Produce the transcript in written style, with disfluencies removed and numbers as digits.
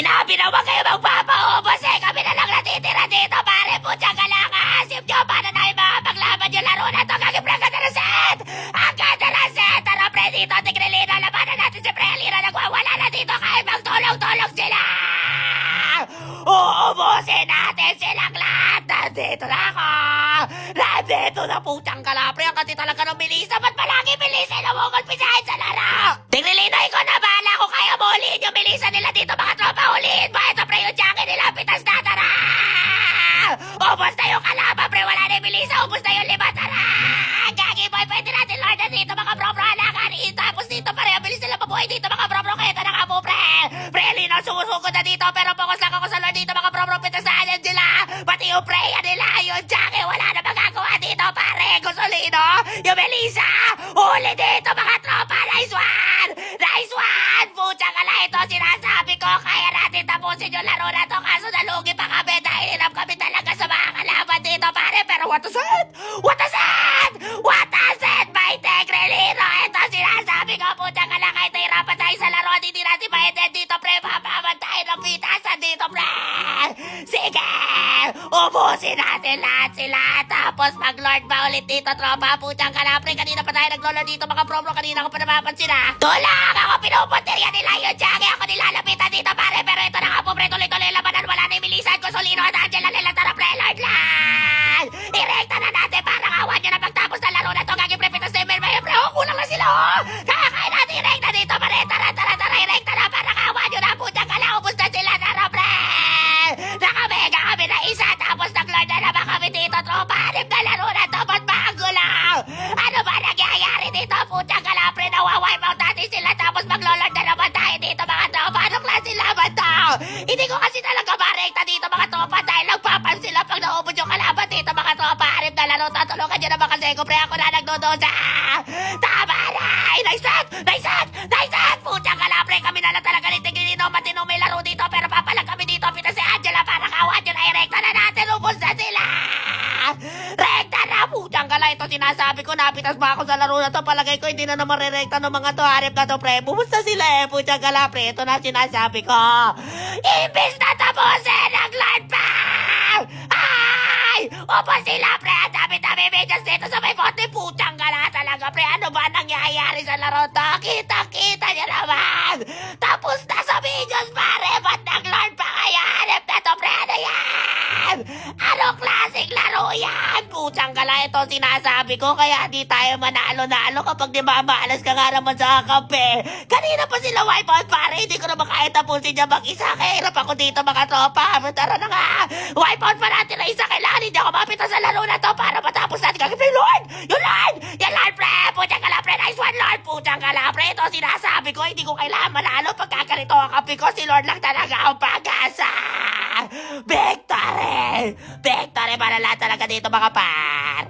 Sinabi na wag kayo magpapaubos eh. Kami na lang natitira dito, pare. Putya ka lang, asip nyo. Paano tayo makapaglaban yung laro na to? Kagipra ka na set! Ang ganda na set! Tara, pre, dito. Tigrelino, labanan natin si Prelina. Nagwawala na dito kahit magtulong-tulong sila! Uubusin natin silang lahat! Nandito na ako! Nandito na putang kalapre! Ang kasi talaga ng bilisa! Ba't palagi bilisin na mong pisahin sa laro? Tigrelino, ikaw na bahala kung kaya mo ulihin yung bilisa nila dito, mga tropa! Ulihin mo! Ito, pre, yung jacket nila! Pitas na! Tara! Ubus na yung kalaban, pre! Wala na yung bilisa! Ubus na yung lima! Tara! Gagi boy! Pwede natin lord na dito, mga bro-bro! Alakan! Tapos dito, pare! Ang bilis nila mabuhay dito, mga bro-bro! Kaya ito na nga po, pre! Prelino, sumusugod na dito! Pero focus lang ako sa lord dito, mga bro-bro! Pitasahan nila! Pati yung preya nila! Yung jacket! Wala na magagawa dito, pare! Gusolino! Yung Melissa! Huli dito, mga tropa! Nice one! Nice one! Pucha ka lang ito! Sinasabi ko! Kaya natin tapusin yung laro na to! Kaso nalugi pa kami dahil hirap kami talaga sa mga kalaban dito, pare! Pero what a set! What a set! What a set! May Tigrelino! Ito sinasabi ko! Pucha ka lang! Kahit hirapan tayo sa laro, hindi natin ma-edit dito, pre! Papaman tayo ng pitasan dito, pre! Sige! Ubusin natin lahat sila! Tapos mag-lord ba ulit dito, tropa? Putang ka na, pre! Kanina pa tayo nag-lolo dito, mga bro-bro! Kanina ko pa napapansin, ha? Tulak! Ako pinupuntirya nila yung Jackie! Ako nilalapitan dito, pare! Pero ito na nga po, pre! Tuloy-tuloy labanan! Wala na yung Milisan! Gusolino at Angela nila! Tara, pre! Lord lang! Irekta na natin! Parang awan nyo na pagtapos na laro na to! Gagi, pre! Pitas na yung Melmayo, pre! Oh, kulang na sila, oh! Kaya natin irekta dito, pare! Tara! Irekta na! Parang awan nyo na! Putang ka lang! Ubus na sila! Tara, pre! Nakamega kami na isa! Tapos nag-lord na naman kami dito, tropa! Anim na laro na to! Ba't bago lang? Ano ba nangyayari dito? Putang ka lang, pre! Nawawipe out natin sila! Tapos mag-lord na naman tayo dito, mga tropa! Anong klase laban to? Hindi ko kasi talaga marekta dito, mga tropa! Dahil nagpapan sila pag naubos yung kalaban dito, mga tropa! Anim na laro! Tatulungan nyo naman kasi ko, pre! Ako na nagdudusa! Tama na! Nice set! Nice set! Nice set! Putang ka lang, pre! Kami na lang talaga ni Tigrelino! Matinong may laro dito! Pero papalag kami dito! Pita si Angela! Parang awan yun! Ay, rekta na natin! Ubos na sila! Rekta na! Putang ka lang! Ito sinasabi ko! Napitas ba ako sa laro na to? Palagay ko hindi na naman re-rekta ng mga to! Harip na to, pre! Bumusta sila eh! Putang ka lang, pre! Ito na sinasabi ko! Imbis na tapusin! Nag-lord pa! Ay! Ubos sila, pre! Ang dami-dami medyas dito sa may bote! Putang ka lang talaga, pre! Ano ba nangyayari sa laro to? Kita-kita niya naman! Tapos na sa medyas, pare! Ba't nag-lord pa kaya? Hanip na to, pre! Ano yan? Anong klaseng laro yan? Putang ka lang, ito sinasabi ko. Kaya di tayo manalo-nalo kapag di mamaalas ka nga naman sa kape. Kanina pa sila wipe out, pare! Hindi ko na makaya tapusin niya mag-isa. Kaya hirap ako dito, mga tropa. Tara na nga! Wipe out pa natin na isa. Kailangan hindi ako mapita sa laro na to para matapos natin. Kagipin, Lord! Yung Lord! Yung Lord, pre! Putang ka lang, pre! Nice one, Lord! Putang ka lang, pre! Ito sinasabi ko. Hindi ko kailangan manalo. Pagkakalito ang kape ko, si Lord lang talaga ang pag-asa! Victory! Victory para lahat talaga dito, mga par!